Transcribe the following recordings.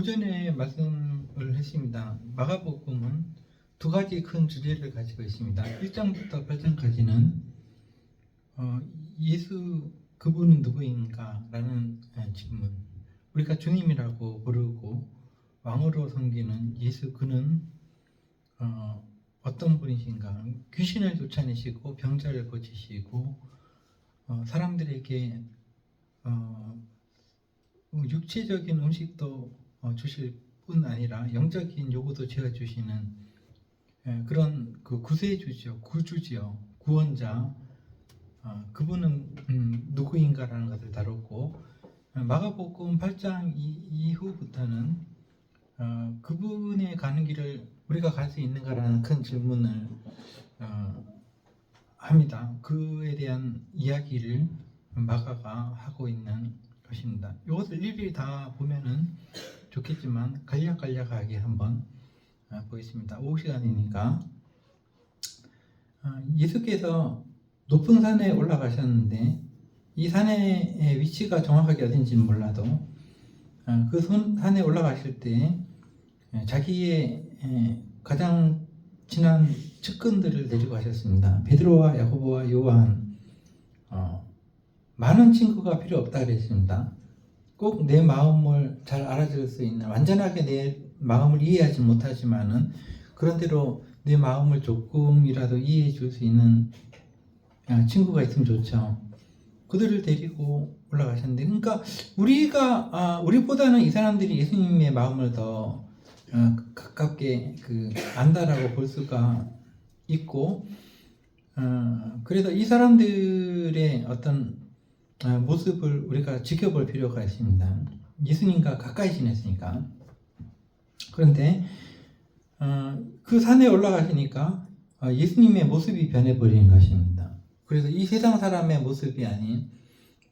오전에 말씀을 했습니다. 마가복음은 두 가지 큰 주제를 가지고 있습니다. 1장부터 8장까지는 예수 그분은 누구인가? 라는 질문. 우리가 주님이라고 부르고 왕으로 섬기는 예수 그는 어떤 분이신가? 귀신을 쫓아내시고 병자를 고치시고 사람들에게 육체적인 음식도 주실 뿐 아니라 영적인 요구도 채워주시는 그런 그 구세주죠, 구주지요, 구원자. 그분은 누구인가라는 것을 다뤘고, 마가복음 8장 이후부터는 그분의 가는 길을 우리가 갈 수 있는가라는 큰 질문을 합니다. 그에 대한 이야기를 마가가 하고 있는 것입니다. 이것을 일일이 다 보면은 좋겠지만 간략간략하게 한번 보겠습니다. 오후 시간이니까. 예수께서 높은 산에 올라가셨는데 이 산의 위치가 정확하게 어딘지는 몰라도 그 산에 올라가실 때 자기의 가장 친한 측근들을 데리고 가셨습니다. 베드로와 야고보와 요한. 많은 친구가 필요 없다 그랬습니다. 꼭 내 마음을 잘 알아줄 수 있는, 완전하게 내 마음을 이해하지 못하지만은 그런대로 내 마음을 조금이라도 이해해 줄 수 있는 친구가 있으면 좋죠. 그들을 데리고 올라가셨는데, 그러니까 우리보다는 이 사람들이 예수님의 마음을 더 가깝게 안다라고 볼 수가 있고, 그래서 이 사람들의 어떤 모습을 우리가 지켜볼 필요가 있습니다. 예수님과 가까이 지냈으니까. 그런데 그 산에 올라가시니까 예수님의 모습이 변해버리는 것입니다. 그래서 이 세상 사람의 모습이 아닌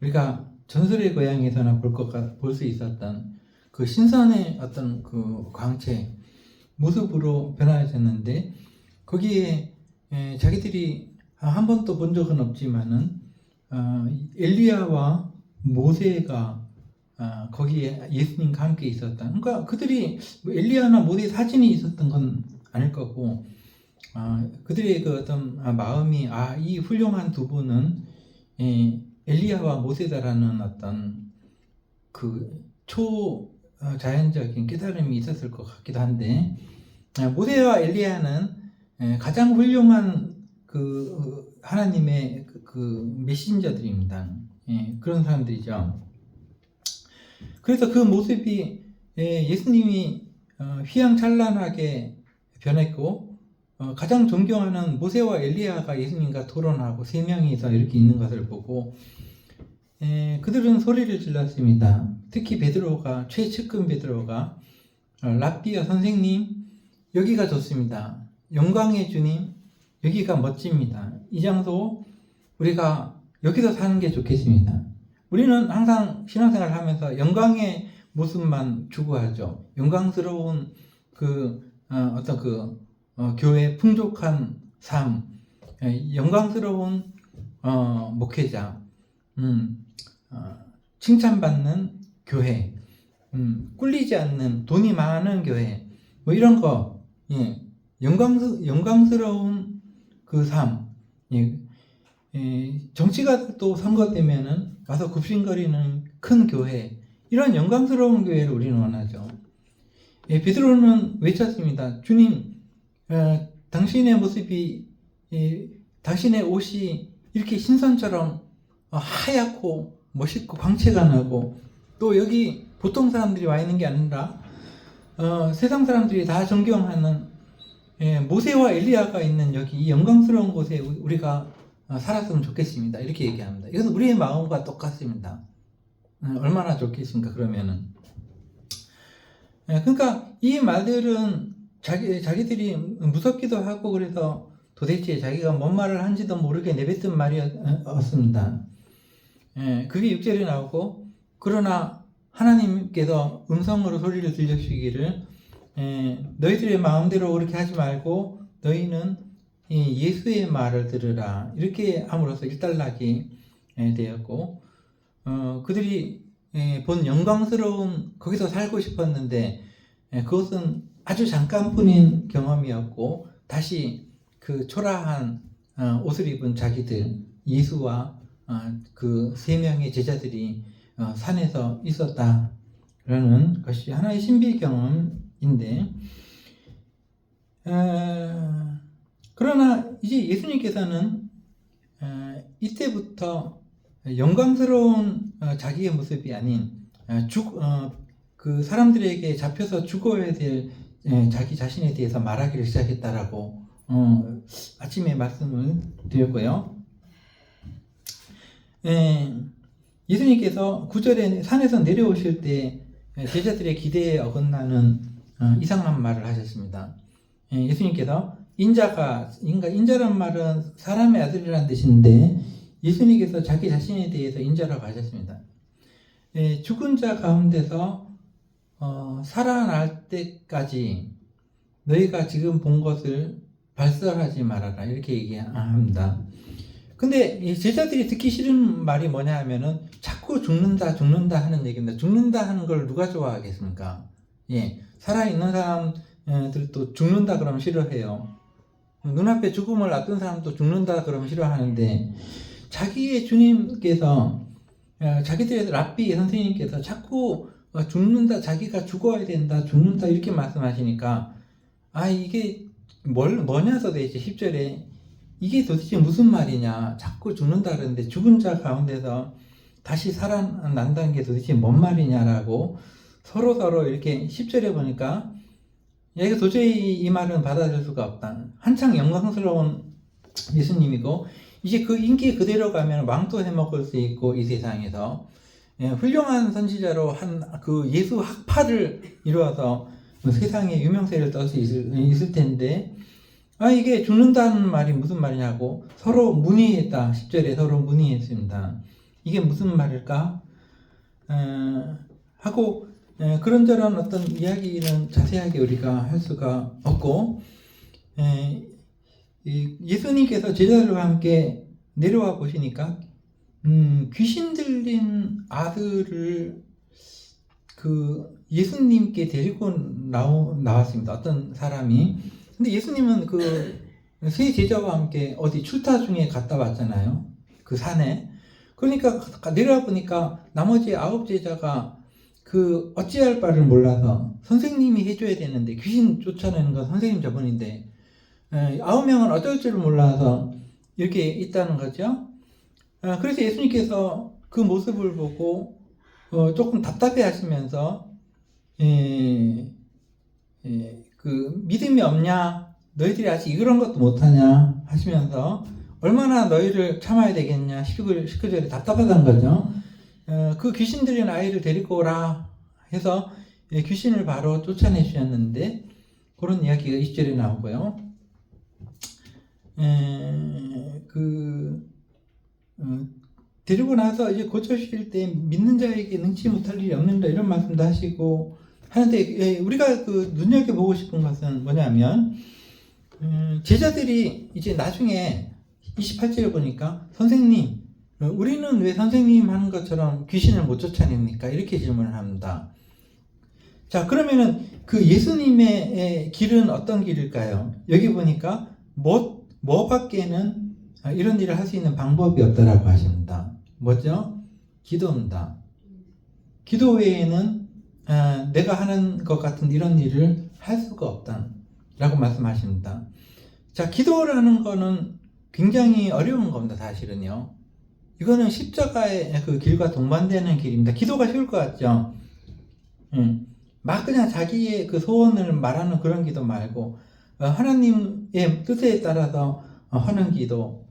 우리가 전설의 고향에서나 볼 수 있었던 그 신선의 어떤 그 광채 모습으로 변화하셨는데, 거기에 자기들이 한 번도 본 적은 없지만은 엘리야와 모세가 거기에 예수님과 함께 있었다. 그러니까 그들이 엘리야나 모세 사진이 있었던 건 아닐 거고, 그들의 그 어떤 마음이 이 훌륭한 두 분은 엘리야와 모세다라는 어떤 그 초자연적인 깨달음이 있었을 것 같기도 한데, 모세와 엘리야는 가장 훌륭한 그 하나님의 그 메신저들입니다. 그런 사람들이죠. 그래서 그 모습이 예수님이 휘황찬란하게 변했고, 가장 존경하는 모세와 엘리야가 예수님과 토론하고 세 명이서 이렇게 있는 것을 보고 그들은 소리를 질렀습니다. 특히 베드로가, 최측근 베드로가 랍비야 선생님, 여기가 좋습니다. 영광의 주님, 여기가 멋집니다. 이 장소 우리가 여기서 사는 게 좋겠습니다. 우리는 항상 신앙생활을 하면서 영광의 모습만 추구하죠. 영광스러운 교회 풍족한 삶, 영광스러운 목회자, 칭찬받는 교회, 꿀리지 않는 돈이 많은 교회, 뭐 이런 거, 영광스러운 그 삶, 정치가 또 선거 때면은 가서 굽신거리는 큰 교회, 이런 영광스러운 교회를 우리는 원하죠. 베드로는 외쳤습니다. 주님, 당신의 모습이, 당신의 옷이 이렇게 신선처럼 하얗고 멋있고 광채가 나고, 또 여기 보통 사람들이 와 있는 게 아니라 세상 사람들이 다 존경하는 모세와 엘리야가 있는 여기 이 영광스러운 곳에 우리가 살았으면 좋겠습니다. 이렇게 얘기합니다. 이것은 우리의 마음과 똑같습니다. 얼마나 좋겠습니까? 그러면은. 그러니까 이 말들은 자기들이 무섭기도 하고, 그래서 도대체 자기가 뭔 말을 한지도 모르게 내뱉은 말이었습니다. 그게 6절에 나오고, 그러나 하나님께서 음성으로 소리를 들려주시기를 너희들의 마음대로 그렇게 하지 말고 너희는 예수의 말을 들으라, 이렇게 함으로써 일단락이 되었고, 그들이 본 영광스러운 거기서 살고 싶었는데 그것은 아주 잠깐뿐인 경험이었고 다시 그 초라한 옷을 입은 자기들 예수와 그 세 명의 제자들이 산에서 있었다라는 것이 하나의 신비 경험인데 그러나 이제 예수님께서는 이때부터 영광스러운 자기의 모습이 아닌 그 사람들에게 잡혀서 죽어야 될 자기 자신에 대해서 말하기를 시작했다라고 아침에 말씀을 드렸고요. 예수님께서 9절에 산에서 내려오실 때 제자들의 기대에 어긋나는 이상한 말을 하셨습니다. 예수님께서 인자란 말은 사람의 아들이라는 뜻인데 예수님께서 자기 자신에 대해서 인자라고 하셨습니다. 죽은 자 가운데서 살아날 때까지 너희가 지금 본 것을 발설하지 말아라 이렇게 얘기합니다. 근데 이 제자들이 듣기 싫은 말이 뭐냐 하면은 자꾸 죽는다 하는 얘기입니다. 죽는다 하는 걸 누가 좋아하겠습니까? 살아있는 사람들도 죽는다 그러면 싫어해요. 눈앞에 죽음을 앞둔 사람도 죽는다 그러면 싫어하는데 자기의 주님께서 자기들의 랍비 선생님께서 자꾸 죽는다, 자기가 죽어야 된다, 죽는다 이렇게 말씀하시니까 이게 뭐냐 도대체 10절에 이게 도대체 무슨 말이냐, 자꾸 죽는다 그러는데 죽은 자 가운데서 다시 살아난다는 게 도대체 뭔 말이냐라고 서로 이렇게 10절에 보니까 이게 도저히 이 말은 받아들일 수가 없다. 한창 영광스러운 예수님이고 이제 그 인기 그대로 가면 왕도 해먹을 수 있고 이 세상에서 훌륭한 선지자로 한 그 예수 학파를 이루어서 세상에 유명세를 떨 수 있을 텐데 이게 죽는다는 말이 무슨 말이냐고 서로 문의했다. 10절에 서로 문의했습니다. 이게 무슨 말일까? 하고 그런저런 어떤 이야기는 자세하게 우리가 할 수가 없고 예수님께서 제자들과 함께 내려와 보시니까 귀신 들린 아들을 그 예수님께 데리고 나왔습니다. 어떤 사람이. 근데 예수님은 그 세 제자와 함께 어디 출타 중에 갔다 왔잖아요. 그 산에. 그러니까 내려와 보니까 나머지 9 제자가 그 어찌할 바를 몰라서 선생님이 해줘야 되는데 귀신 쫓아내는 건 선생님 저분인데 9명은 어쩔 줄 몰라서 이렇게 있다는 거죠. 그래서 예수님께서 그 모습을 보고 조금 답답해 하시면서 그 믿음이 없냐, 너희들이 아직 이런 것도 못하냐 하시면서 얼마나 너희를 참아야 되겠냐 19절에 답답하다는 거죠. 그 귀신 들린 아이를 데리고 오라 해서 귀신을 바로 쫓아내 주셨는데 그런 이야기가 20절에 나오고요. 데리고 나서 이제 고쳐주실 때 믿는 자에게 능치 못할 일이 없는다 이런 말씀도 하시고 하는데 우리가 그 눈여겨보고 싶은 것은 뭐냐면 제자들이 이제 나중에 28절에 보니까 선생님 우리는 왜 선생님 하는 것처럼 귀신을 못 쫓아냅니까? 이렇게 질문을 합니다. 자, 그러면은 그 예수님의 길은 어떤 길일까요? 여기 보니까 뭐밖에는 이런 일을 할 수 있는 방법이 없다라고 하십니다. 뭐죠? 기도입니다. 기도 외에는 내가 하는 것 같은 이런 일을 할 수가 없다라고 말씀하십니다. 자, 기도라는 거는 굉장히 어려운 겁니다. 사실은요. 이거는 십자가의 그 길과 동반되는 길입니다. 기도가 쉬울 것 같죠? 막 그냥 자기의 그 소원을 말하는 그런 기도 말고 하나님의 뜻에 따라서 하는 기도,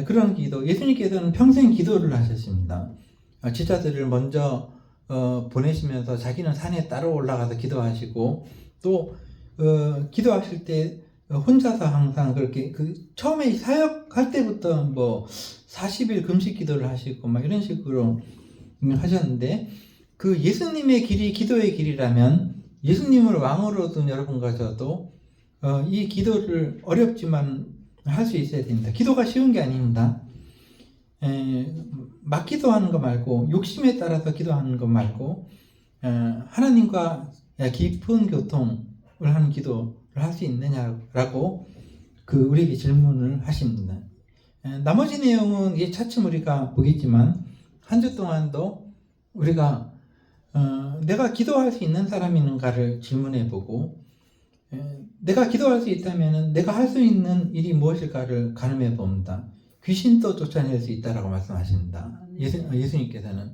그런 기도. 예수님께서는 평생 기도를 하셨습니다. 제자들을 먼저 보내시면서 자기는 산에 따로 올라가서 기도하시고 또 기도하실 때 혼자서 항상 그렇게 처음에 사역할 때부터 뭐 40일 금식 기도를 하시고 막 이런 식으로 하셨는데 그 예수님의 길이 기도의 길이라면 예수님을 왕으로 둔 여러분과 저도 이 기도를 어렵지만 할 수 있어야 됩니다. 기도가 쉬운 게 아닙니다. 막 기도하는 거 말고 욕심에 따라서 기도하는 거 말고 하나님과 깊은 교통을 하는 기도를 할 수 있느냐라고 우리에게 질문을 하십니다. 나머지 내용은 이게 차츰 우리가 보겠지만 한 주 동안도 우리가 내가 기도할 수 있는 사람인가를 질문해보고 내가 기도할 수 있다면 내가 할 수 있는 일이 무엇일까를 가늠해 봅니다. 귀신도 쫓아낼 수 있다라고 말씀하십니다. 예수님께서는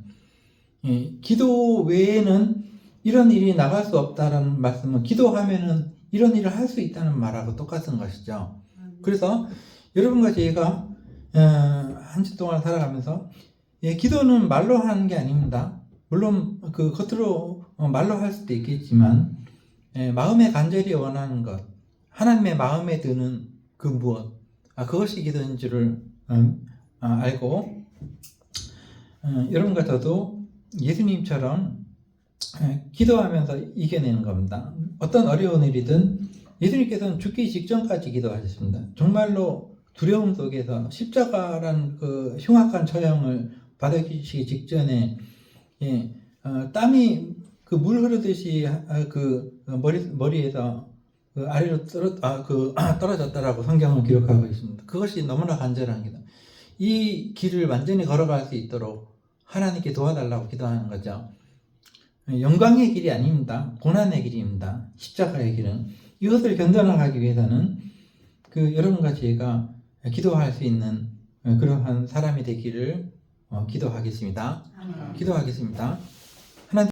기도 외에는 이런 일이 나갈 수 없다라는 말씀은 기도하면은 이런 일을 할 수 있다는 말하고 똑같은 것이죠. 그래서 여러분과 제가 한 주 동안 살아가면서 기도는 말로 하는 게 아닙니다. 물론 겉으로 말로 할 수도 있겠지만 마음에 간절히 원하는 것, 하나님의 마음에 드는 그 무엇, 그것이 기도인 줄을 알고 여러분과 저도 예수님처럼 기도하면서 이겨내는 겁니다. 어떤 어려운 일이든 예수님께서는 죽기 직전까지 기도하셨습니다. 정말로 두려움 속에서 십자가라는 그 흉악한 처형을 받으시기 직전에 땀이 물 흐르듯이 머리에서 아래로 떨어졌다라고 성경은 기록하고 있습니다. 그것이 너무나 간절한 기도. 이 길을 완전히 걸어갈 수 있도록 하나님께 도와달라고 기도하는 거죠. 영광의 길이 아닙니다. 고난의 길입니다. 십자가의 길은. 이것을 견뎌나가기 위해서는 여러분과 제가 기도할 수 있는 그러한 사람이 되기를 기도하겠습니다. 기도하겠습니다.